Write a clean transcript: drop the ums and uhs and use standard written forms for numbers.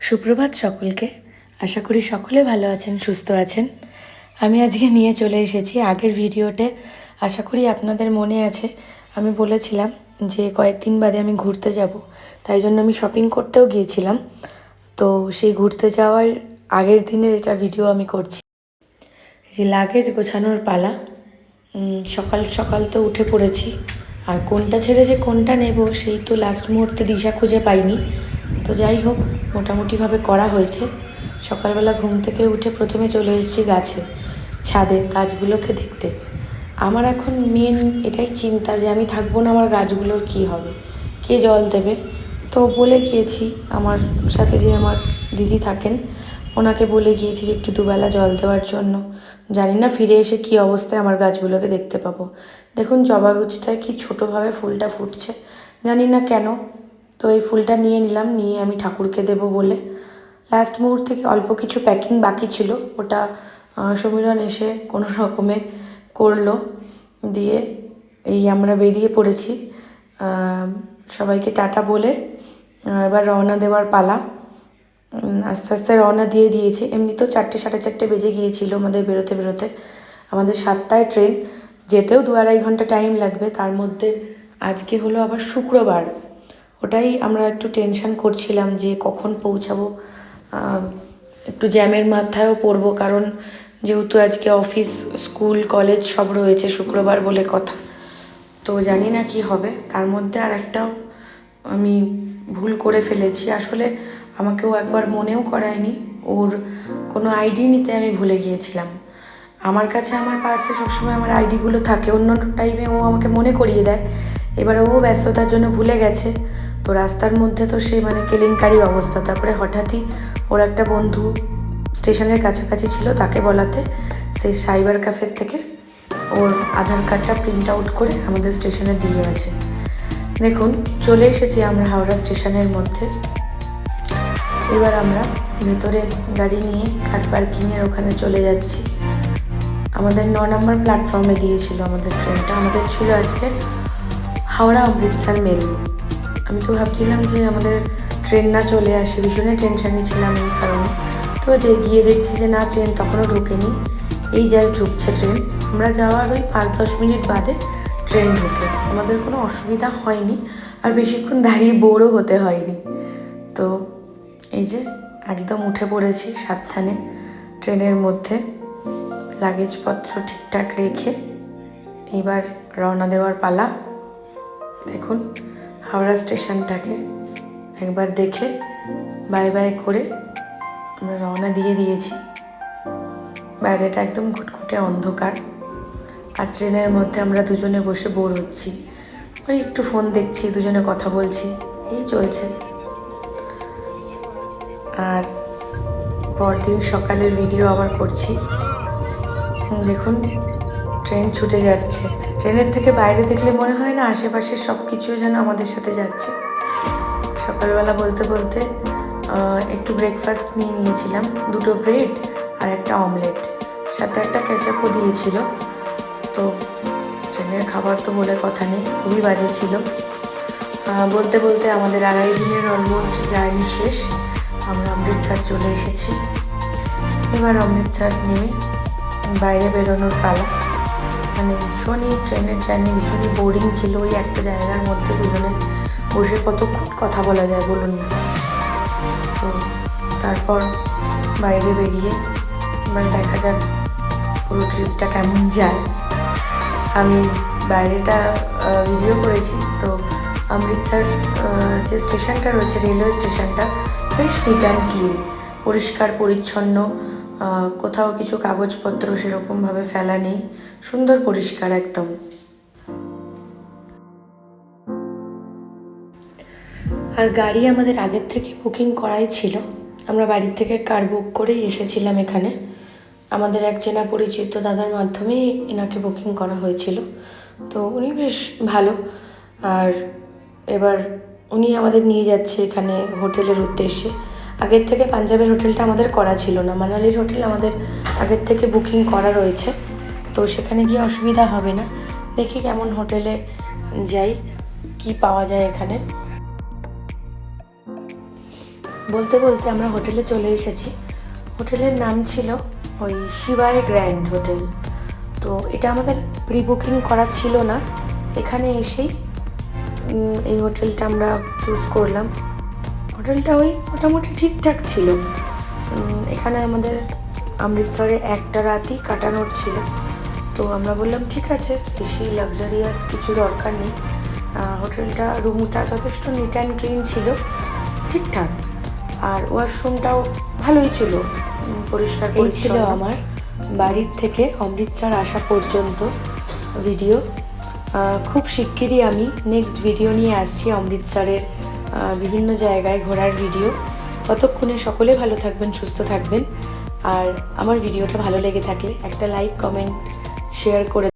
সুপ্রভাত সকলকে। আশা করি সকলে ভালো আছেন, সুস্থ আছেন। আমি আজকে নিয়ে চলে এসেছি আগের ভিডিওতে। আশা করি আপনাদের মনে আছে, আমি বলেছিলাম যে কয়েকদিন বাদে আমি ঘুরতে যাব, তাই জন্য আমি শপিং করতেও গিয়েছিলাম। তো সেই ঘুরতে যাওয়ার আগের দিনের এটা ভিডিও আমি করছি। এই যে লাগেজ গোছানোর পালা। সকাল সকাল তো উঠে পড়েছি, আর কোনটা ছেড়ে যে কোনটা নেব সেই তো লাস্ট মুহূর্তে দিশা খুঁজে পাইনি। তো যাই হোক, মোটামুটিভাবে করা হয়েছে। সকালবেলা ঘুম থেকে উঠে প্রথমে চলে এসেছি গাছে, ছাদে গাছগুলোকে দেখতে। আমার এখন মেন এটাই চিন্তা যে আমি থাকবো না, আমার গাছগুলোর কী হবে, কে জল দেবে। তো বলে গিয়েছি আমার সাথে যে আমার দিদি থাকেন, ওনাকে বলে গিয়েছি যে একটু দুবেলা জল দেওয়ার জন্য। জানি না ফিরে এসে কী অবস্থায় আমার গাছগুলোকে দেখতে পাবো। দেখুন জবা গাছটায় কি ছোটোভাবে ফুলটা ফুটছে, জানি না কেন। তো এই ফুলটা নিয়ে নিলাম, নিয়ে আমি ঠাকুরকে দেবো বলে। লাস্ট মুহূর্তে অল্প কিছু প্যাকিং বাকি ছিল, ওটা সমীরণ এসে কোনো রকমে করলো, দিয়ে এই আমরা বেরিয়ে পড়েছি। সবাইকে টাটা বলে এবার রওনা দেওয়ার পালা। আস্তে আস্তে রওনা দিয়ে দিয়েছে। এমনিতেও 4টে সাড়ে 4টে বেজে গিয়েছিল আমাদের বেরোতে বেরোতে। আমাদের 7টায় ট্রেন, যেতেও 2-2.5 ঘন্টা টাইম লাগবে। তার মধ্যে আজকে হলো আবার শুক্রবার, ওটাই আমরা একটু টেনশন করছিলাম যে কখন পৌঁছাবো। একটু জ্যামের মাথায়ও পড়বো, কারণ যেহেতু আজকে অফিস, স্কুল, কলেজ সব রয়েছে, শুক্রবার বলে কথা। তো জানি না কি হবে। তার মধ্যে আর একটাও আমি ভুল করে ফেলেছি। আসলে আমাকেও একবার মনেও করায়নি, ওর কোনো আইডি নিতে আমি ভুলে গিয়েছিলাম। আমার কাছে আমার পার্সে সবসময় আমার আইডিগুলো থাকে, অন্য টাইমে ও আমাকে মনে করিয়ে দেয়। এবারে ও ব্যস্ততার জন্য ভুলে গেছে। তো রাস্তার মধ্যে তো সে কেলেঙ্কারি অবস্থা। তারপরে হঠাৎই ওর একটা বন্ধু স্টেশনের কাছাকাছি ছিল, তাকে বলাতে সে সাইবার ক্যাফের থেকে ওর আধার কার্ডটা প্রিন্ট আউট করে আমাদের স্টেশনে দিয়ে আছে। দেখুন চলে এসেছি আমরা হাওড়া স্টেশনের মধ্যে। এবার আমরা ভেতরে গাড়ি নিয়ে কার পার্কিংয়ের ওখানে চলে যাচ্ছি। আমাদের 9 নম্বর প্ল্যাটফর্মে দিয়েছিল আমাদের ট্রেনটা। আমাদের ছিল আজকে হাওড়া অমৃতসর মেল। আমি তো ভাবছিলাম যে আমাদের ট্রেন না চলে আসে, ভীষণই টেনশানে ছিলাম এই কারণে। তো গিয়ে দেখছি যে না, ট্রেন তখনও ঢোকেনি, এই জাস্ট ঢুকছে ট্রেন। আমরা যাওয়ার ওই 5-10 মিনিট বাদে ট্রেন ঢুকে আমাদের কোনো অসুবিধা হয়নি, আর বেশিক্ষণ দাঁড়িয়ে বোরও হতে হয়নি। তো এই যে একদম উঠে পড়েছি সাবধানে ট্রেনের মধ্যে, লাগেজপত্র ঠিকঠাক রেখে এবার রওনা দেওয়ার পালা। দেখুন হাওড়া স্টেশনটাকে একবার দেখে বাই বাই করে আমরা রওনা দিয়ে দিয়েছি। বাইরেটা একদম ঘুটঘুটে অন্ধকার, আর ট্রেনের মধ্যে আমরা দুজনে বসে বোর হচ্ছি। ওই একটু ফোন দেখছি, দুজনে কথা বলছি, এই চলছে। আর পরদিন সকালের ভিডিও আবার করছি। দেখুন ট্রেন ছুটে যাচ্ছে। ট্রেনের থেকে বাইরে দেখলে মনে হয় না আশেপাশের সব কিছুই যেন আমাদের সাথে যাচ্ছে। সকালবেলা বলতে বলতে একটু ব্রেকফাস্ট নিয়ে নিয়েছিলাম, 2টো ব্রেড আর একটা অমলেট, সাথে একটা কেচাপও দিয়েছিল। তো ট্রেনের খাবার তো বলে কথা নেই, খুবই বাজে ছিল। বলতে বলতে আমাদের 2.5 দিনের অলমোস্ট জার্নি শেষ। আমরা অমৃতসর চলে এসেছি। এবার অমৃতসর নেমে বাইরে বেরোনোর পালা। ভীষণই ট্রেনের জার্নি ভীষণই বোরিং ছিল। ওই একটা জায়গার মধ্যে দুজনে বসে কতক্ষণ কথা বলা যায় বলুন না। তো তারপর বাইরে বেরিয়ে এবার দেখা যাক পুরো ট্রিপটা কেমন যায়। আমি বাইরেটা ভিডিও করেছি। তো অমৃতসর যে স্টেশনটা রয়েছে, রেলওয়ে স্টেশনটা বেশ নিট অ্যান্ড ক্লিন, পরিষ্কার পরিচ্ছন্ন। কোথাও কিছু কাগজপত্র সেরকমভাবে ফেলা নেই, সুন্দর পরিষ্কার একদম। আর গাড়ি আমাদের আগের থেকে বুকিং করাই ছিল। আমরা বাড়ির থেকে কার বুক করেই এসেছিলাম এখানে। আমাদের এক চেনা পরিচিত দাদার মাধ্যমেই এনাকে বুকিং করা হয়েছিল। তো উনি বেশ ভালো। আর এবার উনি আমাদের নিয়ে যাচ্ছে এখানে হোটেলের উদ্দেশ্যে। আগের থেকে পাঞ্জাবের হোটেলটা আমাদের করা ছিল না, মানালির হোটেল আমাদের আগের থেকে বুকিং করা রয়েছে। তো সেখানে গিয়ে অসুবিধা হবে না। দেখি কেমন হোটেলে যাই, কি পাওয়া যায় এখানে। বলতে বলতে আমরা হোটেলে চলে এসেছি। হোটেলের নাম ছিল ওই শিবায় গ্র্যান্ড হোটেল। তো এটা আমাদের প্রি বুকিং করা ছিল না, এখানে এসেই এই হোটেলটা আমরা চুজ করলাম। হোটেলটা ওই মোটামুটি ঠিকঠাক ছিল। এখানে আমাদের অমৃতসরে একটা রাতই কাটানোর ছিল, তো আমরা বললাম ঠিক আছে, বেশি লাক্সারিয়াস কিছু দরকার নেই। হোটেলটা রুমটা যথেষ্ট নিট অ্যান্ড ক্লিন ছিল, ঠিকঠাক, আর ওয়াশরুমটাও ভালোই ছিল, পরিষ্কার ছিল। আমার বাড়ির থেকে অমৃতসর আসা পর্যন্ত ভিডিও। খুব শিগগিরই আমি নেক্সট ভিডিও নিয়ে আসছি অমৃতসরের বিভিন্ন জায়গায় ঘোরার ভিডিও। ততক্ষণে সকলে ভালো থাকবেন, সুস্থ থাকবেন। আর আমার ভিডিওটা ভালো লেগে থাকলে একটা লাইক, কমেন্ট, শেয়ার করে